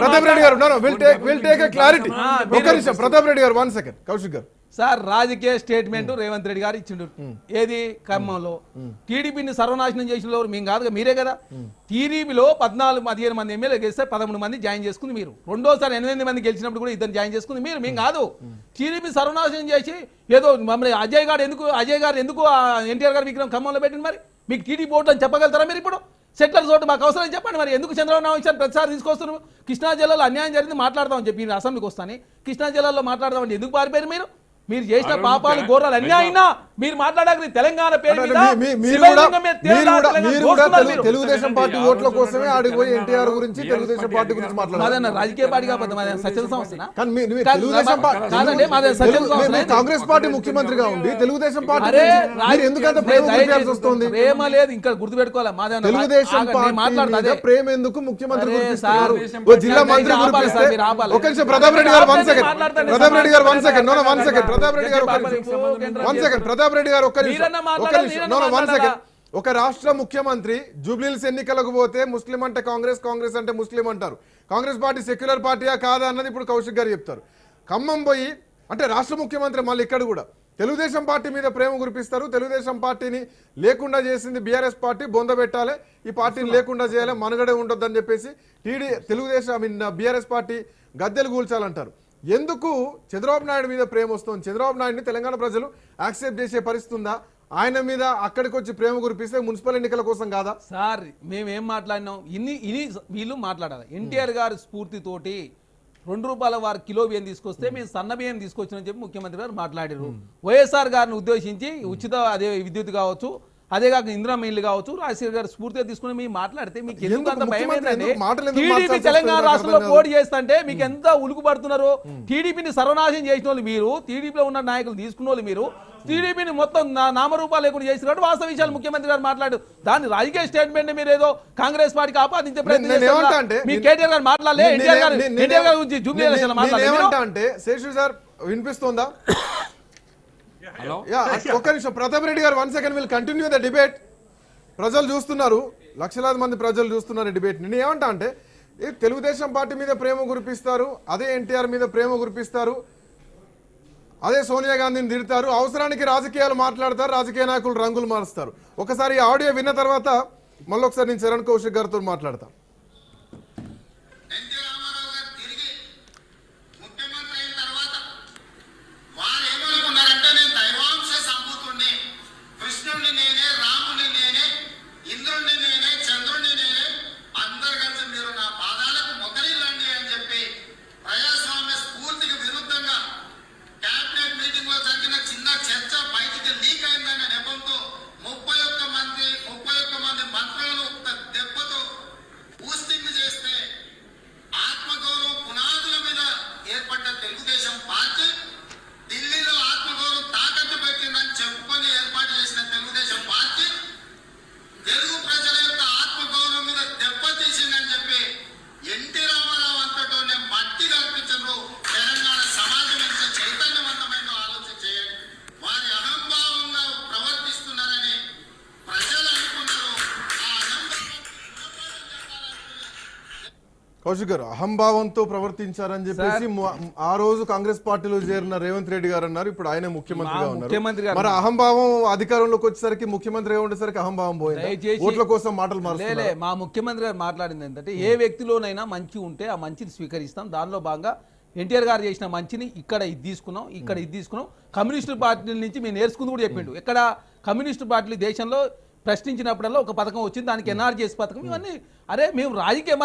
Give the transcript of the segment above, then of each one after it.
ప్రతాప్ రెడ్డి గారు will take a clarity. ఒక నిమిషం ప్రతాప్ రెడ్డి గారు 1 సెకండ్. కౌశిక్ గారు సార్ రాజకీయ స్టేట్మెంట్ రేవంత్ రెడ్డి గారు ఇచ్చిండు. ఏది ఖమ్మంలో టీడీపీని సర్వనాశనం చేసిన మేము కాదుగా, మీరే కదా. టీడీపీలో 14-15 మంది ఎమ్మెల్యే గెలిస్తే 13 మంది జాయిన్ చేసుకుంది మీరు. రెండోసారి 8 మంది గెలిచినప్పుడు కూడా ఇద్దరు జాయిన్ చేసుకుంది మీరు, మేము కాదు. టీడీపీ సర్వనాశనం చేసి ఏదో మమ్మల్ని అజయ్ గారు ఎందుకు ఎన్టీఆర్ గారు విగ్రహం ఖమ్మంలో పెట్టింది? మరి మీకు టీడీపీ ఓటు అని చెప్పగలుగుతారా మీరు? ఇప్పుడు సెటిలర్స్ ఓటు మాకు అవసరం చెప్పండి. మరి ఎందుకు చంద్రబాబు నాయుడు ఇచ్చారు ప్రతిసారి తీసుకొస్తున్నారు? కృష్ణా జిల్లాలో అన్యాయం జరిగింది మాట్లాడదామని చెప్పి అసెంబ్లీకి వస్తాను. కృష్ణా జిల్లాలో మాట్లాడదామని ఎందుకు పారిపోయారు మీరు? మీరు చేసిన పాపాలు ఘోరాలు అన్నీ అయినా మీరు మాట్లాడాక తెలంగాణ పేరు తెలుగుదేశం పార్టీ ఓట్ల కోసమే ఆడిపోయి ఎన్టీఆర్ గురించి తెలుగుదేశం పార్టీ గురించి మాట్లాడారు. రాజకీయ పార్టీ కాకపోతే సత్యం సంస్థ కాంగ్రెస్ పార్టీ ముఖ్యమంత్రిగా ఉంది తెలుగుదేశం పార్టీ ఎందుకంత ప్రేమ చూపించాల్సి వస్తుంది? ప్రేమ లేదు, ఇంకా గుర్తుపెట్టుకోవాలి. తెలుగుదేశం పార్టీ ప్రేమ ఎందుకు ముఖ్యమంత్రి గుర్తిస్తారు? జిల్లా మంత్రి గుర్తిస్తే ఒక నిమిషం ప్రతాప్ రెడ్డి గారు 1 సెకండ్. ప్రతాప్ రెడ్డి గారు 1 సెకండ్. 1 సెకండ్. ప్రతాప్ రెడ్డి గారు 1 సెకండ్. ప్రతాప్ రెడ్డి గారు ఒక్క నిమిషం. ఒక రాష్ట్ర ముఖ్యమంత్రి జూబ్లీహిల్స్ ఎన్నికలకు పోతే ముస్లిం అంటే కాంగ్రెస్, కాంగ్రెస్ అంటే ముస్లిం అంటారు. కాంగ్రెస్ పార్టీ సెక్యులర్ పార్టీయా కాదా అన్నది ఇప్పుడు కౌశిక్ గారు చెప్తారు. ఖమ్మం పోయి అంటే రాష్ట్ర ముఖ్యమంత్రి మళ్ళీ ఇక్కడ కూడా తెలుగుదేశం పార్టీ మీద ప్రేమ కురిపిస్తారు. తెలుగుదేశం పార్టీని లేకుండా చేసింది బీఆర్ఎస్ పార్టీ, బొందబెట్టాలి, ఈ పార్టీని లేకుండా చేయాలి, మనుగడే ఉండొద్దని చెప్పేసి తెలుగుదేశం బీఆర్ఎస్ పార్టీ గద్దెలు కూల్చాలంటారు. ఎందుకు చంద్రబాబు నాయుడు మీద ప్రేమ వస్తుంది? చంద్రబాబు నాయుడిని తెలంగాణ ప్రజలు యాక్సెప్ట్ చేసే పరిస్థితి ఉందా? ఆయన మీద అక్కడికి వచ్చి ప్రేమ కురిపిస్తే మున్సిపల్ ఎన్నికల కోసం కాదా? సార్ మేమేం మాట్లాడినాం? ఇన్ని వీళ్ళు మాట్లాడాలి. ఎన్టీఆర్ గారి స్ఫూర్తితోటి ₹2 వారి కిలో బియ్యం తీసుకొస్తే మేము సన్న బియ్యం తీసుకొచ్చినని చెప్పి ముఖ్యమంత్రి గారు మాట్లాడారు. వైఎస్ఆర్ గారిని ఉద్దేశించి ఉచిత అదే విద్యుత్ కావచ్చు, అదే కాక ఇందిరా మిల్లు కావచ్చు, రాజశేఖర్ గారు స్ఫూర్తిగా తీసుకుని మీరు మాట్లాడితే మీకు ఎందుకు అంత భయం ఏంటంటే? టీడీపీ తెలంగాణ రాష్ట్రంలో పోటీ చేస్తుంటే మీకు ఎంత ఉలుకు పడుతున్నారు? టీడీపీని సర్వనాశనం చేసిన వాళ్ళు మీరు, టీడీపీలో ఉన్న నాయకులు తీసుకున్న వాళ్ళు మీరు, టీడీపీని మొత్తం నామరూపాలు లేకుండా చేసినట్టు వాస్తవ విషయాలు ముఖ్యమంత్రి గారు మాట్లాడు. దాన్ని రాజకీయ స్టేట్మెంట్ మీరు ఏదో కాంగ్రెస్ పార్టీకి ఆపాదించే ప్రయత్నం మీ కేటీఆర్ గారు మాట్లాడలే, ఎన్టీఆర్ గారి గురించి జూబ్లీ ఎలక్షన్ మాట్లాడాలంటే. శేషు సార్ వినిపిస్తుందా? ఒక్క నిమిషం. ప్రతాప్ రెడ్డి గారు 1 second. Will continue the debate. ప్రజలు చూస్తున్నారు, లక్షలాది మంది ప్రజలు చూస్తున్నారు డిబేట్. నేను ఏమంటా అంటే తెలుగుదేశం పార్టీ మీద ప్రేమ కురిపిస్తారు, అదే ఎన్టీఆర్ మీద ప్రేమ కురిపిస్తారు, అదే సోనియా గాంధీని తిడతారు, అవసరానికి రాజకీయాలు మాట్లాడతారు, రాజకీయ నాయకులు రంగులు మారుస్తారు. ఒకసారి ఆడియో విన్న తర్వాత మళ్ళీ ఒకసారి నేను చరణ్ కౌశిక్ గారితో మాట్లాడతా. కౌశిక్ గారు అహంభావంతో ప్రవర్తించారని చెప్పేసి ఆ రోజు కాంగ్రెస్ పార్టీలో చేరిన రేవంత్ రెడ్డి గారు అన్నారు. ఇప్పుడు ఆయన ముఖ్యమంత్రిగా ఉన్నారు. మరి అహంభావం అధికారంలోకి వచ్చేసరికి ముఖ్యమంత్రిగా ఉండేసరికి అహంభావం పోయింది, ఓట్ల కోసం మాటలు మాట్లాడలే. మా ముఖ్యమంత్రి గారు మాట్లాడింది ఏంటంటే ఏ వ్యక్తిలోనైనా మంచి ఉంటే ఆ మంచిని స్వీకరిస్తాం. దానిలో భాగంగా ఎన్టీఆర్ గారు చేసిన మంచిని ఇక్కడ ఇది తీసుకున్నాం, ఇక్కడ ఇది తీసుకున్నాం. కమ్యూనిస్టు పార్టీల నుంచి మేము నేర్చుకుంది కూడా చెప్పిండు. ఇక్కడ కమ్యూనిస్టు పార్టీలు దేశంలో ప్రశ్నించినప్పుడల్లా ఒక పథకం వచ్చింది, దానికి ఎన్ఆర్జీఎస్ పథకం. ఇవన్నీ అరే మేము రాజకీయ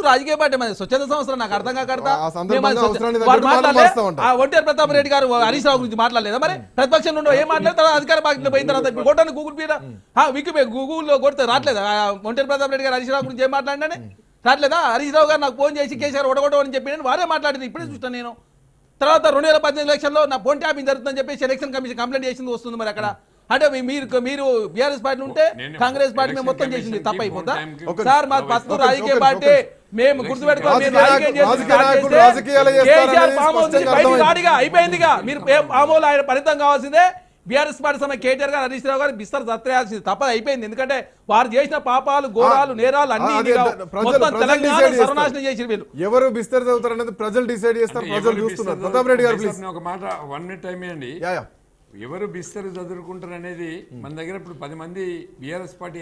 రాజకీయ పార్టీ మాది స్వచ్ఛంద సంవత్సరం. నాకు అర్థం కాకడతా ఒంటేరు ప్రతాప్ రెడ్డి గారు హరీష్ రావు గురించి మాట్లాడలేదా? మరి ప్రతిపక్షంలో ఉండవు ఏం మాట్లాడతారు? అధికార పార్టీలో పోయిన తర్వాత కొట్టండి గూగుల్ మీద వికీపీడియా గూగుల్లో కొడితే రావట్లేదా? ఒంటేరు ప్రతాప్ రెడ్డి గారు హరీష్ రావు గురించి ఏం మాట్లాడినానే రావట్లేదా? హరీష్ రావు గారు నాకు ఫోన్ చేసి కేసీఆర్ ఒడగొట్టమని చెప్పి నేను వారే మాట్లాడింది ఇప్పుడే చూస్తాను నేను. తర్వాత 2018 ఎలక్షన్లో నా ఫోన్ ట్యాపింగ్ జరుగుతుందని చెప్పేసి ఎలక్షన్ కమిషన్ కంప్లైంట్ చేసింది వస్తుంది. మరి అక్కడ అంటే మీరు బీఆర్ఎస్ పార్టీ ఉంటే కాంగ్రెస్ పార్టీ మేము మొత్తం చేసింది తప్ప అయిపోతా? సార్ మా పత్తు రాజకీయ పార్టీ మేము గుర్తుపెట్టుకోవాలి. అయిపోయిందిగా. మీరు పామోలు ఆయన ఫలితం కావాల్సిందే. బీఆర్ఎస్ పార్టీ సమయం కేటీఆర్ గారు హరీష్ రావు గారు బిస్తర్ సత్రేయాల్సింది తప్ప అయిపోయింది. ఎందుకంటే వారు చేసిన పాపాలు ఘోరాలు నేరాలు అన్ని మొత్తం తెలంగాణ సర్వనాశనం చేసి వీళ్ళు ఎవరు బిస్తర్ చదువుతారు అనేది ప్రజలు డిసైడ్ చేస్తారు, ప్రజలు చూస్తున్నారు. ప్రతాప్ రెడ్డి గారు ప్లీజ్. ఒక మాట 1 minute టైం ఇవ్వండి. ఎవరు బిస్తరు చదువుకుంటారు అనేది మన దగ్గర ఇప్పుడు 10 మంది బీఆర్ఎస్ పార్టీ